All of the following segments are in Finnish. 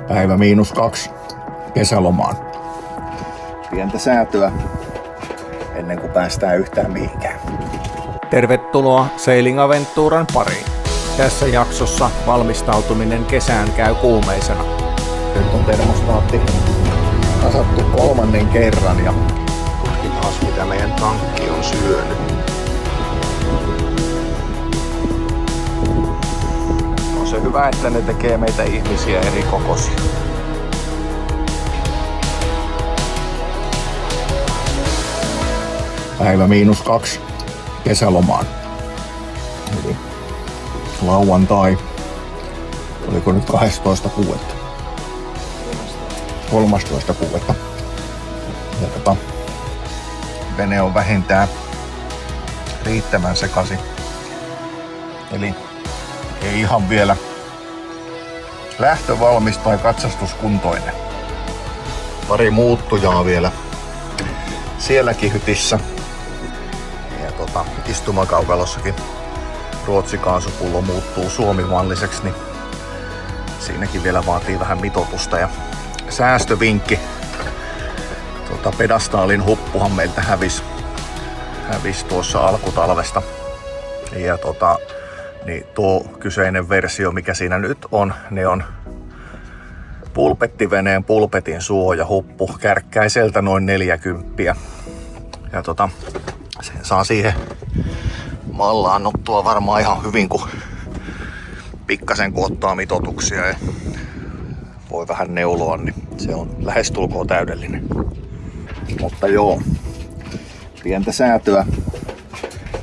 Päivä -2 kesälomaan. Pientä säätöä ennen kuin päästään yhtään mihinkään. Tervetuloa Sailing Aventuran pariin. Tässä jaksossa valmistautuminen kesään käy kuumeisena. Nyt on termostaatti kasattu 3. kerran ja tutkitaan mitä meidän tankki on syönyt. On se hyvä, että ne tekee meitä ihmisiä eri kokoisia. Päivä -2 kesälomaan. Eli lauantai. Oliko nyt 12.6. 13.6. Ja vene on vähintään riittävän sekaisin. Eli ei ihan vielä lähtövalmis tai katsastuskuntoinen. Pari muuttujaa vielä sielläkin hytissä. Ja istumakaukalossakin ruotsikaasupullo muuttuu suomimalliseksi, niin siinäkin vielä vaatii vähän mitoitusta. Ja säästövinkki. Pedastaalin huppuhan meiltä hävisi tuossa alkutalvesta. Ja niin tuo kyseinen versio, mikä siinä nyt on, ne on pulpettiveneen pulpetin suojahuppu kärkkäiseltä noin 40. Ja sen saa siihen mallaannuttua varmaan ihan hyvin, kun pikkasen kun ottaa mitoituksia ja voi vähän neuloa, niin se on lähestulkoon täydellinen. Mutta joo, pientä säätöä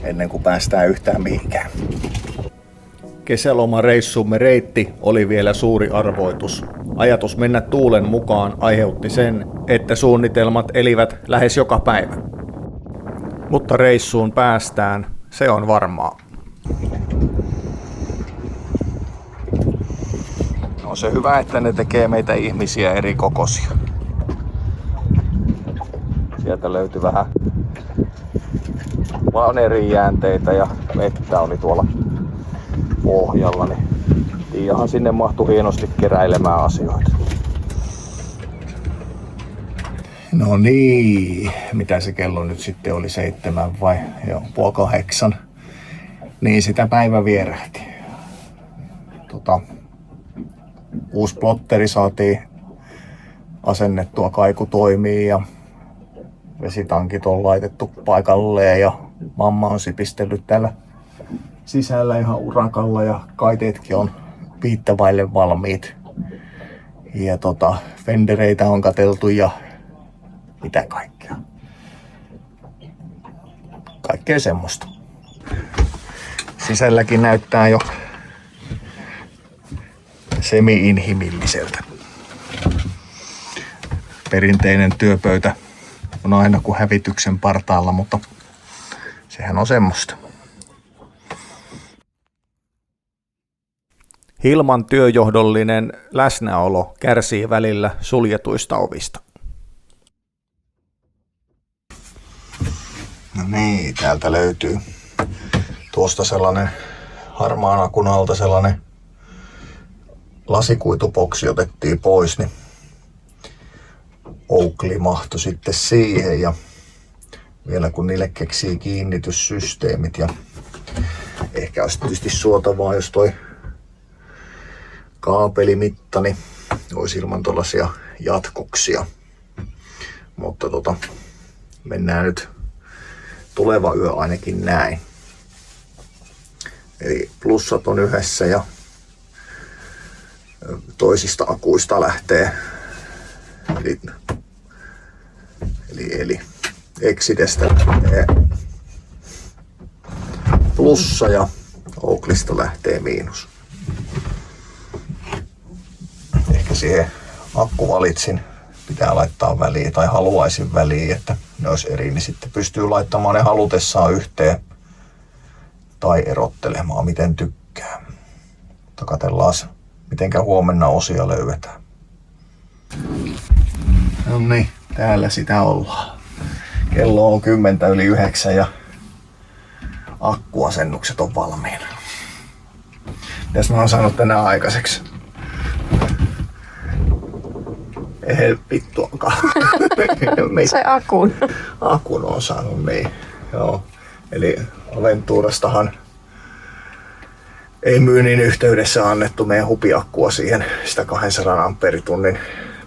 ennen kuin päästään yhtään mihinkään. Kesälomareissumme reitti oli vielä suuri arvoitus. Ajatus mennä tuulen mukaan aiheutti sen, että suunnitelmat elivät lähes joka päivä. Mutta reissuun päästään, se on varmaa. On se hyvä, että ne tekee meitä ihmisiä eri kokoisia. Sieltä löytyi vähän vanerijäänteitä ja vettä oli tuolla pohjalla, niin Tiiahan sinne mahtui hienosti keräilemään asioita. No niin, mitä se kello nyt sitten oli, 7 vai 7:30, niin sitä päivä vierähti. Uusi plotteri saatiin asennettua, kaiku toimii ja vesitankit on laitettu paikalleen ja mamma on sipistellyt täällä sisällä ihan urakalla ja kaiteetkin on viittavaille valmiit. Ja fendereitä on katseltu ja mitä kaikkea. Kaikkea semmoista. Sisälläkin näyttää jo semi-inhimilliseltä. Perinteinen työpöytä on aina kuin hävityksen partaalla, mutta sehän on semmoista. Hilman työjohdollinen läsnäolo kärsii välillä suljetuista ovista. No niin, täältä löytyy tuosta sellainen harmaan akun alta sellainen lasikuituboksi otettiin pois, niin Oakley mahtui sitten siihen ja vielä kun niille keksii kiinnityssysteemit ja ehkä olisi tietysti suotavaa, jos toi kaapelimittani olisi ilman tuollaisia jatkoksia, mutta mennään nyt tuleva yö ainakin näin. Eli plussat on yhdessä ja toisista akuista lähtee eli Exidestä plussa ja Oakleysta lähtee miinus. Ehkä siihen akkuvalitsin pitää laittaa väliin tai haluaisin väliin, että ne olisi eri, niin sitten pystyy laittamaan ne halutessaan yhteen tai erottelemaan miten tykkää. Mutta katsellaan mitenkä huomenna osia löydetään. No niin, täällä sitä ollaan. Kello on 9:10 ja akkuasennukset on valmiina. Mitäs mä oon saanut tänään aikaiseksi? Ei vittuakaan. Sai akun. Akun on saanut, niin. Joo. Eli Aventurastahan ei myynnin yhteydessä annettu meidän hupiakkua siihen, sitä 200 amperitunnin,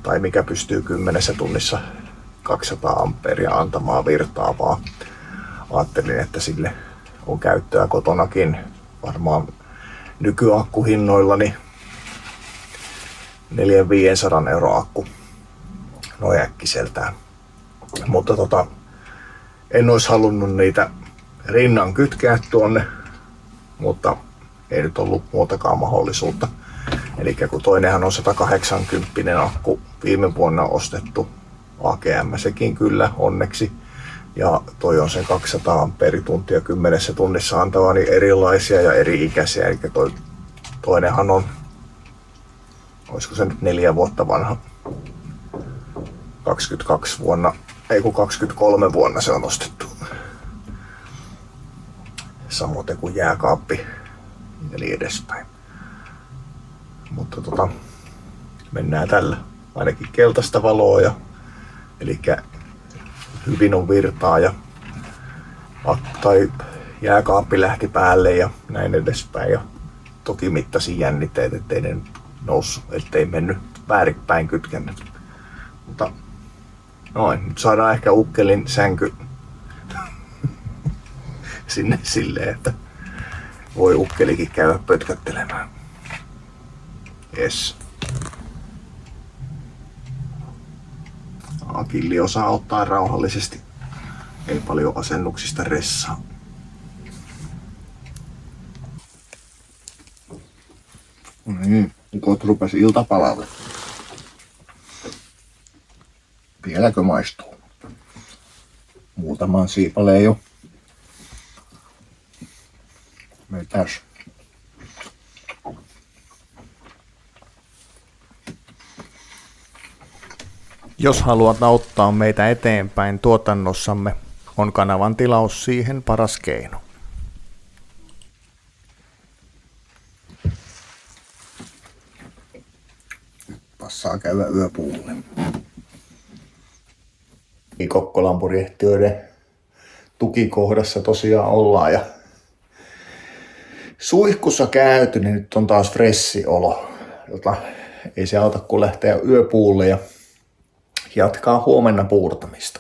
tai mikä pystyy 10 tunnissa 200 amperia antamaan virtaa, vaan ajattelin, että sille on käyttöä kotonakin varmaan nykyakkuhinnoilla, niin 400-500 € akku noin äkkiseltään. Mutta en olisi halunnut niitä rinnan kytkeä tuonne, mutta ei nyt ollut muutakaan mahdollisuutta. Eli kun toinenhan on 180 akku, viime vuonna ostettu AGM, sekin kyllä onneksi. Ja toi on se 200 amperituntia 10 tunnissa antava, niin erilaisia ja eri-ikäisiä. Eli toinenhan on, olisiko se nyt 4 vuotta vanha, 23 vuonna se on ostettu. Samoin kuin jääkaappi ja niin edespäin. Mutta mennään tällä. Ainakin keltaista valoa, eli hyvin on virtaa ja tai jääkaappi lähti päälle ja näin edespäin. Ja toki mittasin jännitteet, ettei ne noussut, ettei mennyt väärinpäin kytkennät. Mutta noin, nyt saadaan ehkä ukkelin sänky sinne silleen, että voi ukkelikin käydä pötköttelemään. Yes. Akilli osaa ottaa rauhallisesti. Ei paljon asennuksista ressaa. Niin, ukot rupesi iltapalalle. Vieläkö maistuu? Muutamaan siipaleen jo. Mitäs? Jos haluat auttaa meitä eteenpäin tuotannossamme, on kanavan tilaus siihen paras keino. Passaa käydä yöpuulle. Kokkolan purjehtijoiden tukikohdassa tosiaan ollaan ja suihkussa käyty, niin nyt on taas fressi olo. Ei se auta kun lähteä yöpuulle ja jatkaa huomenna puurtamista.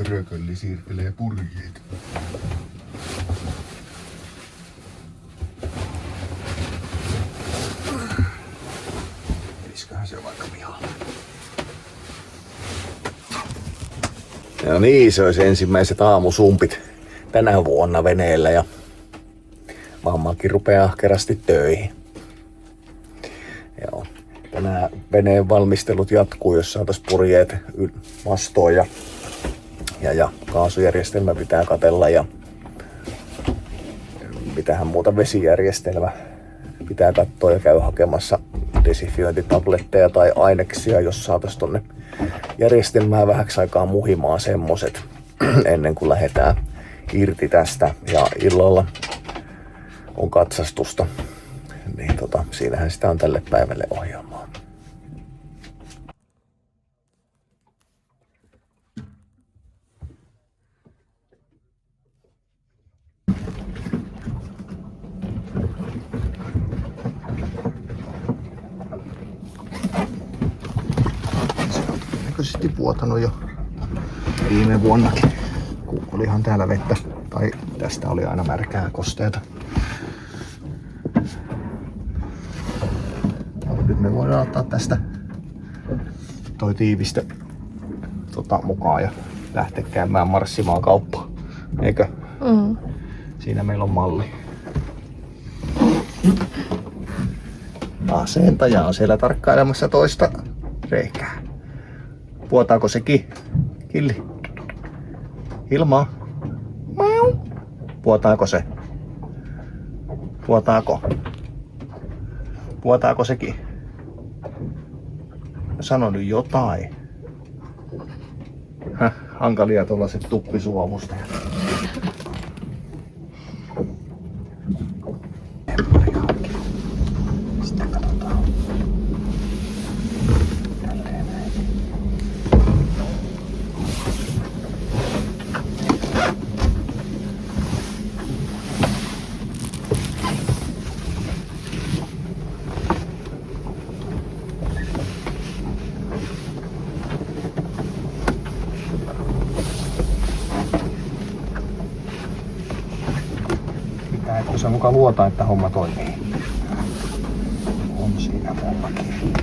Rökölli siirtelee purjeita. Menisköhän se vaikka pihalle? No niin, se olisi ensimmäiset aamusumpit tänä vuonna veneellä ja mammakin rupeaa ahkerasti töihin. Joo. Tänään veneen valmistelut jatkuu, jos saataisiin purjeet vastoon ja kaasujärjestelmä pitää katella ja mitähän muuta vesijärjestelmä pitää katsoa ja käy hakemassa desifiointitabletteja tai aineksia, jos saataisiin tonne järjestelmään vähäksi aikaa muhimaan semmoset ennen kuin lähdetään irti tästä ja illalla on katsastusta, niin siinähän sitä on tälle päivälle ohjaamaan. Todennäköisesti vuotanut jo viime vuonnakin, kun olihan täällä vettä, tai tästä oli aina märkää kosteita. Nyt me voidaan ottaa tästä toi tiiviste mukaan ja lähteä käymään marssimaan kauppaan. Eikö? Mm. Siinä meillä on malli. Asentaja on siellä tarkkailemassa toista reikää. Puotaako sekin? Killi. Hilma. Mau. Puotaako se? Puotaako? Puotaako sekin? Sano nyt jotain. Hankalia tuollaiset tuppisuovustajat. Sitten katsotaan. Pitääkö se muka luota, että homma toimii? On siinä mullakin.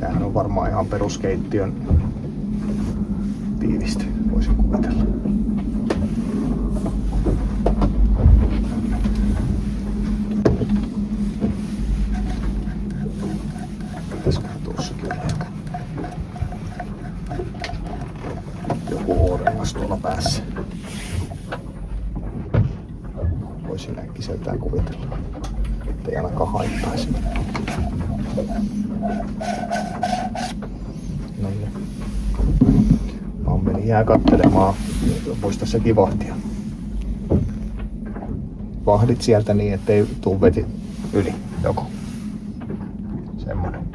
Tämähän on varmaan ihan peruskeittiön tiivistä, voisin kuvitella. Pitäisiköhän tuossakin olla joku orengas tuolla päässä. Voisin äkkiseltään kuvitella, ettei ainakaan haittaisi. No niin. Ammeli jää kattelemaan. Muista sekin vahtia. Vahdit sieltä niin, ettei tuu veti yli joko. Semmonen.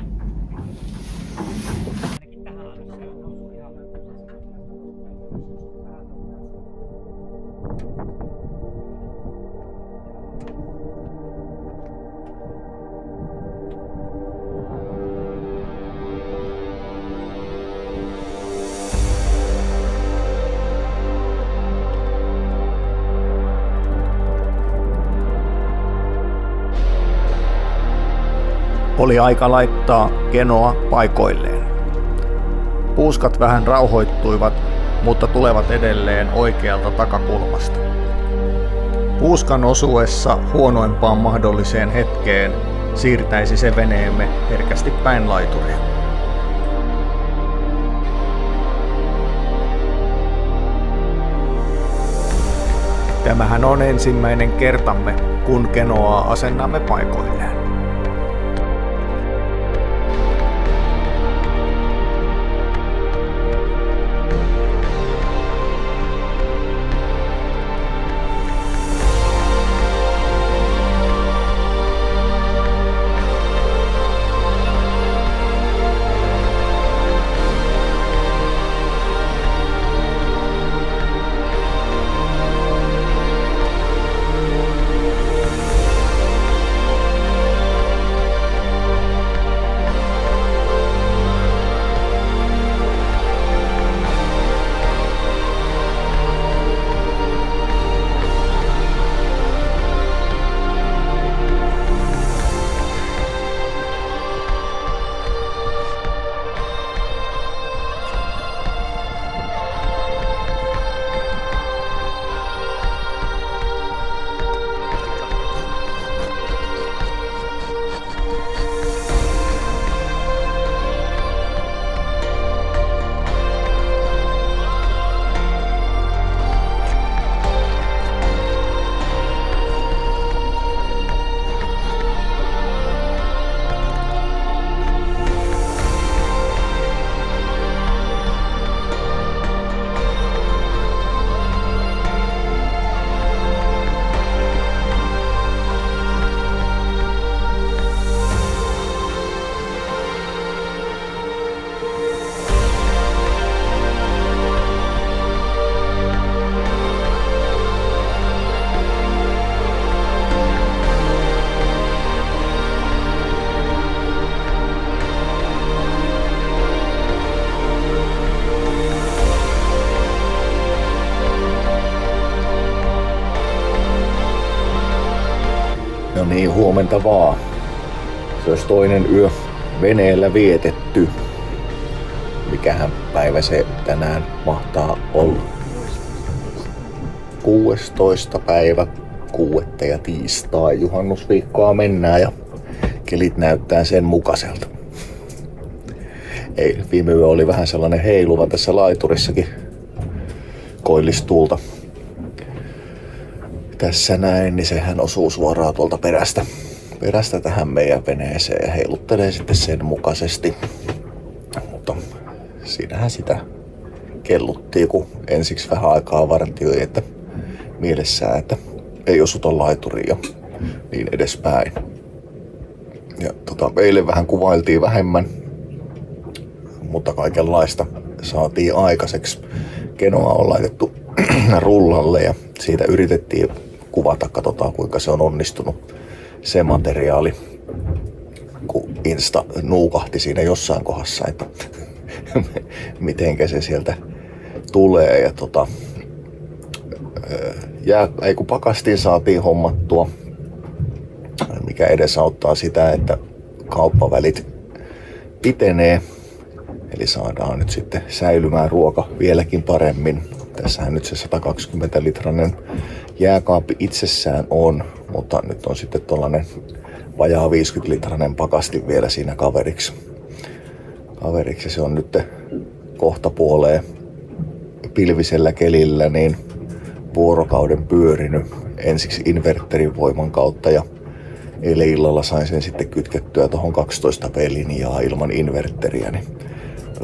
Oli aika laittaa kenoa paikoilleen. Puuskat vähän rauhoittuivat, mutta tulevat edelleen oikealta takakulmasta. Puuskan osuessa huonoimpaan mahdolliseen hetkeen siirtäisi se veneemme herkästi päin laituria. Tämähän on ensimmäinen kertamme, kun kenoa asennamme paikoilleen. Niin, huomenta vaan. Se olisi toinen yö veneellä vietetty. Mikähän päivä se tänään mahtaa olla? 16. päivä 6. ja tiistai. Juhannusviikkoa mennään ja kelit näyttää sen mukaiselta. Ei, viime yö oli vähän sellainen heiluva tässä laiturissakin. Koillistuulta. Tässä näin, niin sehän osuu suoraan tuolta perästä tähän meidän veneeseen ja heiluttelee sitten sen mukaisesti. Mutta siinähän sitä kelluttiin, kun ensiksi vähän aikaa vartioi, että mielessään, että ei osuta laituriin ja niin edespäin. Ja eilen vähän kuvailtiin vähemmän, mutta kaikenlaista saatiin aikaiseksi. Kenoa on laitettu rullalle ja siitä yritettiin kuvata, katsotaan kuinka se on onnistunut se materiaali, kun Insta nuukahti siinä jossain kohdassa, että mitenkä se sieltä tulee. Ja kun pakastiin saatiin hommattua, mikä edesauttaa sitä, että kauppavälit pitenee. Eli saadaan nyt sitten säilymään ruoka vieläkin paremmin. Tässähän nyt se 120-litrainen jääkaappi itsessään on, mutta nyt on sitten tollanen vajaa 50-litrainen pakasti vielä siinä kaveriksi. Se on nyt kohta puoleen pilvisellä kelillä niin vuorokauden pyörinyt ensiksi inverterin voiman kautta ja eilen illalla sain sen sitten kytkettyä tuohon 12 V-linjaa ilman inverteriä, niin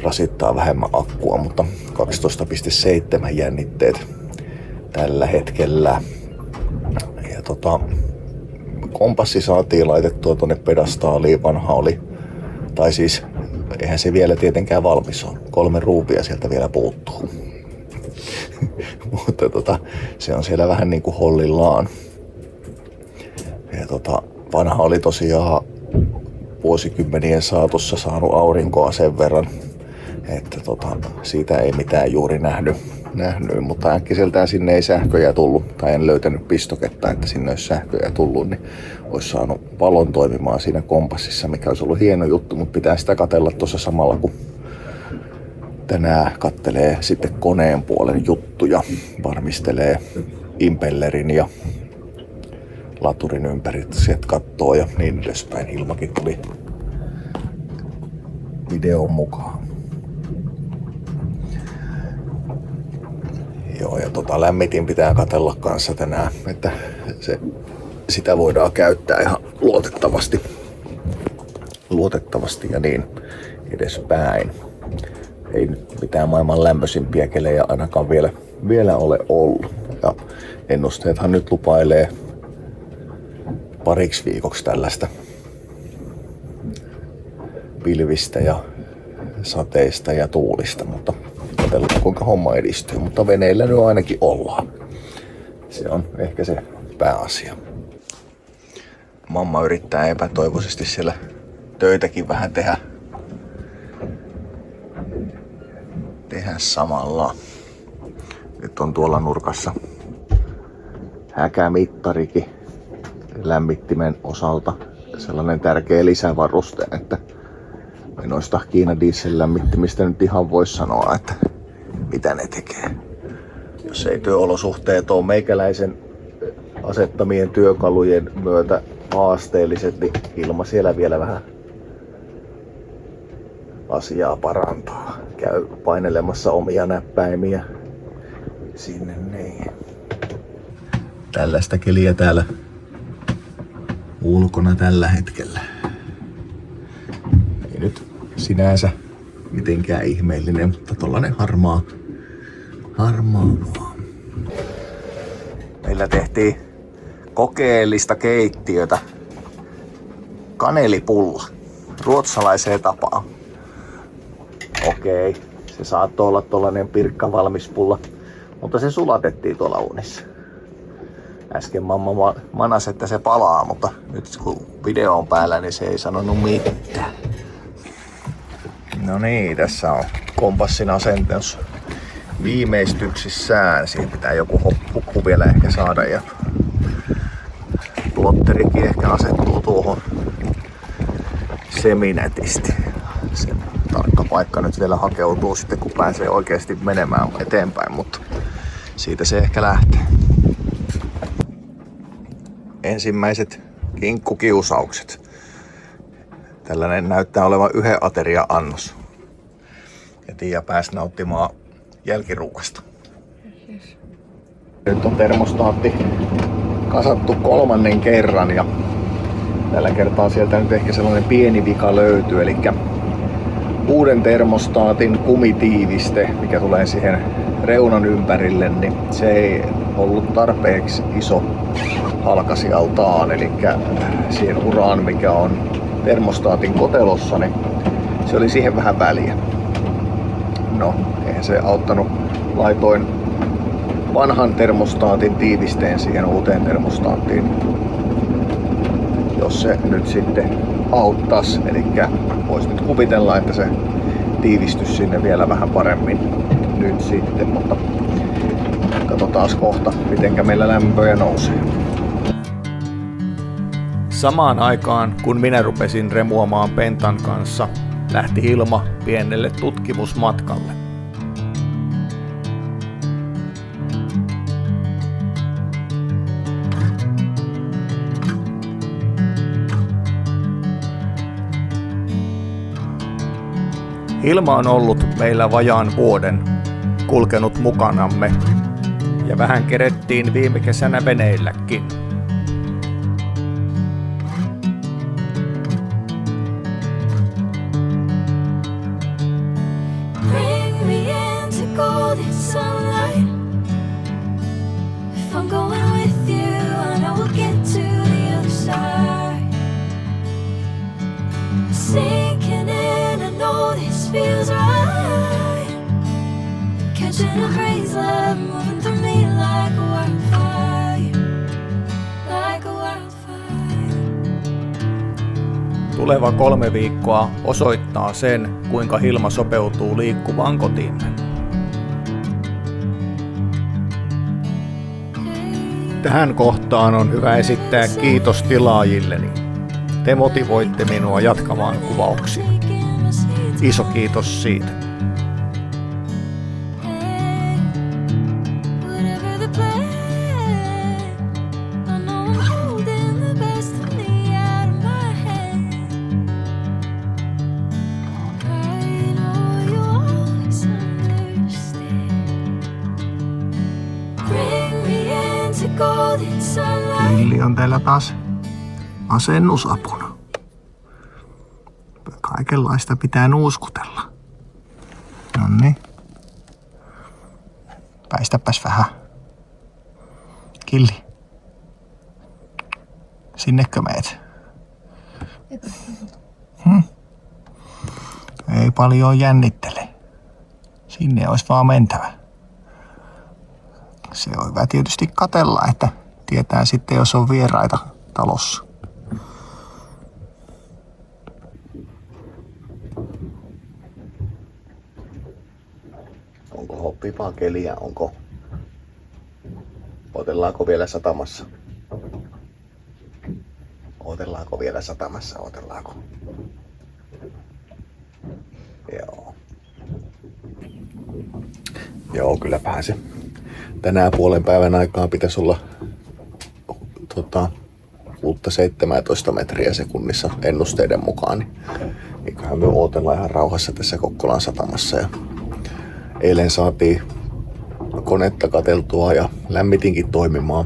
rasittaa vähemmän akkua, mutta 12,7 jännitteet tällä hetkellä. Ja kompassi saatiin laitettua tuonne pedastaaliin, vanha oli, tai siis eihän se vielä tietenkään valmis ole. 3 ruupia sieltä vielä puuttuu. Mutta se on siellä vähän niin kuin hollillaan. Ja vanha oli tosiaan vuosikymmenien saatossa saanut aurinkoa sen verran, että siitä ei mitään juuri nähnyt, mutta äkkiseltään sinne ei sähköjä tullut, tai en löytänyt pistoketta, että sinne olisi sähköjä tullut, niin olisi saanut valon toimimaan siinä kompassissa, mikä olisi ollut hieno juttu, mutta pitää sitä katsella tuossa samalla, kun tänään kattelee sitten koneen puolen juttuja, varmistelee impellerin ja laturin ympäri, sieltä kattoo ja niin edespäin. Ilmakin tuli videon mukaan. Joo, ja lämmitin pitää katsella kanssa tänään, että sitä voidaan käyttää ihan luotettavasti ja niin edespäin. Ei nyt mitään maailman lämmöisimpiä kelejä ainakaan vielä ole ollut. Ja ennusteethan nyt lupailee pariksi viikoksi tällaista pilvistä ja sateista ja tuulista, mutta katsotaan kuinka homma edistyy, mutta veneillä nyt ainakin ollaan. Se on ehkä se pääasia. Mamma yrittää epätoivoisesti siellä töitäkin vähän tehdä samalla. Nyt on tuolla nurkassa häkämittarikin lämmittimen osalta. Sellainen tärkeä lisävaruste, että noista Kiinan diesellämmittimistä nyt ihan voisi sanoa, että mitä ne tekee. Jos ei työolosuhteet ole meikäläisen asettamien työkalujen myötä haasteelliset, niin ilma siellä vielä vähän asiaa parantaa. Käy painelemassa omia näppäimiä sinne niin. Tällaista keliä täällä ulkona tällä hetkellä. Ei nyt sinänsä mitenkään ihmeellinen, mutta tollanen harmaa vaan. Meillä tehtiin kokeellista keittiötä. Kanelipulla. Ruotsalaiseen tapaan. Okei, se saattoi olla tollanen pirkkavalmispulla, mutta se sulatettiin tuolla uunissa. Äsken mamma manasi, että se palaa, mutta nyt kun video on päällä, niin se ei sanonut mitään. No niin, tässä on kompassin asennus viimeistyksissään. Siihen pitää joku huppu vielä ehkä saada ja plotterikin ehkä asettuu tuohon seminätisti. Se tarkka paikka nyt vielä hakeutuu sitten, kun pääsee oikeasti menemään eteenpäin, mutta siitä se ehkä lähtee. Ensimmäiset kinkkukiusaukset. Tällainen näyttää olevan yhden ateria-annos. Ja Tiia pääsi nauttimaan jälkiruukasta. Nyt on termostaatti kasattu 3. kerran ja tällä kertaa sieltä nyt ehkä sellainen pieni vika löytyy. Eli uuden termostaatin kumitiiviste, mikä tulee siihen reunan ympärille, niin se ei ollut tarpeeksi iso halkasijaltaan. Eli siihen uraan, mikä on termostaatin kotelossa, niin se oli siihen vähän väliä. No, eihän se auttanut. Laitoin vanhan termostaatin tiivisteen siihen uuteen termostaattiin, jos se nyt sitten auttaisi. Eli voisi nyt kuvitella, että se tiivistys sinne vielä vähän paremmin nyt sitten, mutta katsotaan kohta, mitenkä meillä lämpöjä nousee. Samaan aikaan, kun minä rupesin remuamaan Pentan kanssa, lähti Hilma pienelle tutkimusmatkalle. Hilma on ollut meillä vajaan vuoden, kulkenut mukanamme ja vähän kerettiin viime kesänä veneilläkin. Tuleva 3 viikkoa osoittaa sen, kuinka Hilma sopeutuu liikkuvaan kotiimme. Tähän kohtaan on hyvä esittää kiitos tilaajilleni. Te motivoitte minua jatkamaan kuvauksia. Iso kiitos siitä. Lilli on teillä taas asennusapuna. Kaikenlaista pitää nuuskutella. Noniin. Päistäpäs vähän. Killi. Sinnekö meet? Ei paljon jännittele. Sinne olisi vaan mentävä. Se on hyvä tietysti katsella, että tietää sitten, jos on vieraita talossa. Onko hoppipaa keliä? Onko? Otellaanko vielä satamassa? Otellaanko vielä satamassa? Otellaanko? Joo. Joo, kylläpähän se. Tänään puolen päivän aikaan pitäisi olla uutta 17 metriä sekunnissa ennusteiden mukaan. Niin eiköhän me odotellaan ihan rauhassa tässä Kokkolan satamassa. Ja eilen saatiin konetta katseltua ja lämmitinkin toimimaan.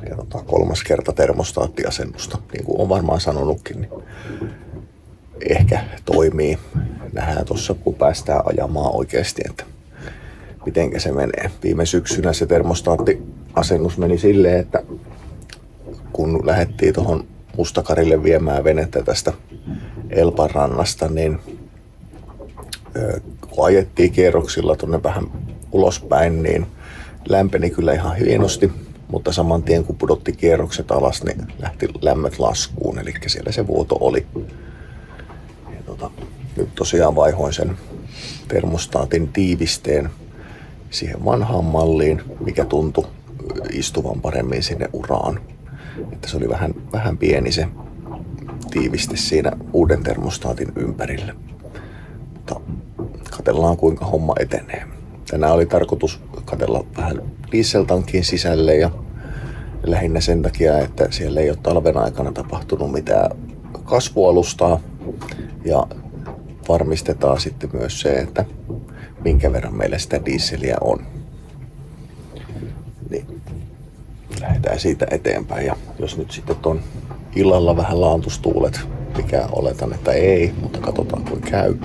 Ja 3. kerta termostaattiasennusta, niin kuin on varmaan sanonutkin, niin ehkä toimii. Nähdään tuossa, kun päästään ajamaan oikeasti, että mitenkä se menee. Viime syksynä se termostaattiasennus meni silleen, että kun lähdettiin tuohon Mustakarille viemään venettä tästä Elpan rannasta, niin kun ajettiin kierroksilla tuonne vähän ulospäin, niin lämpeni kyllä ihan hienosti, mutta saman tien kun pudotti kierrokset alas, niin lähti lämmöt laskuun, eli siellä se vuoto oli. Ja nyt tosiaan vaihoin sen termostaatin tiivisteen siihen vanhaan malliin, mikä tuntui istuvan paremmin sinne uraan. että se oli vähän pieni se tiiviste siinä uuden termostaatin ympärillä. Mutta katsellaan kuinka homma etenee. Tänään oli tarkoitus katsella vähän dieseltankin sisälle ja lähinnä sen takia, että siellä ei ole talven aikana tapahtunut mitään kasvualustaa ja varmistetaan sitten myös se, että minkä verran meillä sitä dieseliä on. Niin lähdetään siitä eteenpäin ja jos nyt sitten ton illalla vähän laantustuulet, mikä oletan, että ei, mutta katsotaan kuin käy,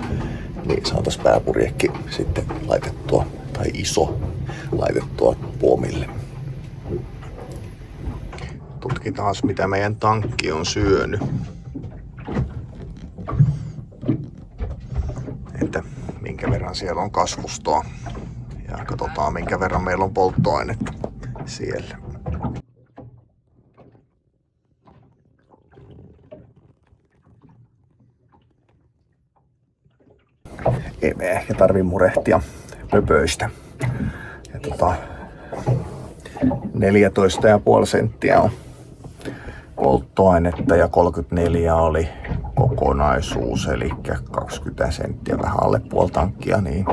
niin saataisiin pääpurjekki sitten laitettua, tai iso laitettua puomille. Tutkitaan mitä meidän tankki on syönyt. Että minkä verran siellä on kasvustoa. Ja katsotaan minkä verran meillä on polttoainetta siellä. Ei me ehkä tarvi murehtia pöpöistä. Ja 14,5 senttiä on polttoainetta ja 34 oli kokonaisuus, eli 20 senttiä vähän alle puoli tankkia, niin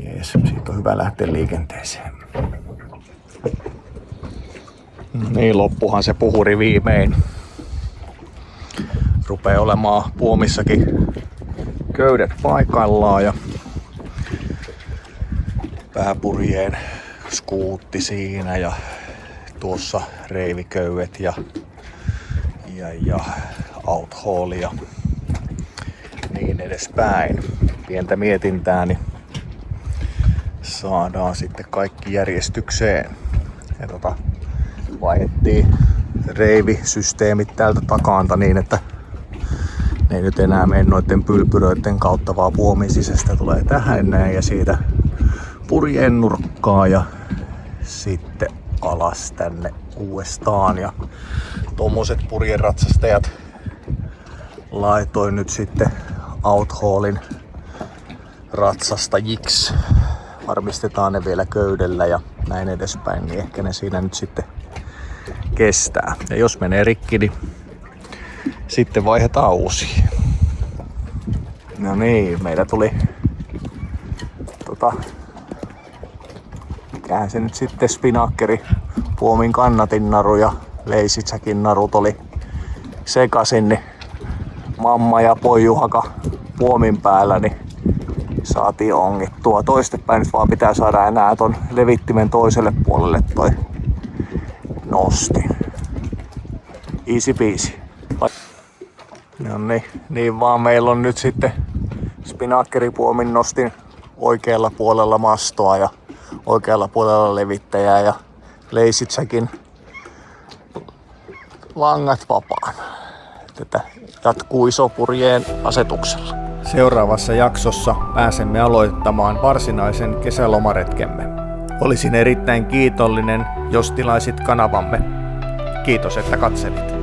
jees, siitä on hyvä lähteä liikenteeseen. Niin, loppuhan se puhuri viimein. Rupee olemaan puomissakin köydet paikallaan ja pääpurjeen skuutti siinä ja tuossa reiviköydet ja out-haul ja niin edespäin. Pientä mietintää, niin saadaan sitten kaikki järjestykseen. Ja vaihdettiin reivisysteemit täältä takaanta niin, että ne ei nyt enää mene noiden pylpyröiden kautta, vaan puomin sisästä tulee tähän näin ja siitä purjeen nurkkaa ja sitten alas tänne uudestaan. Ja tommoset purjeratsastajat laitoin nyt sitten out-haulin ratsastajiksi. Varmistetaan ne vielä köydellä ja näin edespäin, niin ehkä ne siinä nyt sitten kestää. Ja jos menee rikki, niin sitten vaihdetaan uusia. No niin, meillä tuli mikähän se nyt sitten spinnakkeri, puomin kannatin naru ja leisitsäkin narut oli sekasin, niin mamma ja poijuhaka puomin päällä, niin saatiin ongittua. Toistepäin nyt vaan pitää saada enää ton levittimen toiselle puolelle toi nostin. Easy peasy. No niin vaan meillä on nyt sitten spinnakkeripuomin nostin oikealla puolella mastoa ja oikealla puolella levittäjää ja leisitsäkin langat vapaana. Tätä jatkuu isopurjeen asetuksella. Seuraavassa jaksossa pääsemme aloittamaan varsinaisen kesälomaretkemme. Olisin erittäin kiitollinen, jos tilaisit kanavamme. Kiitos, että katselit.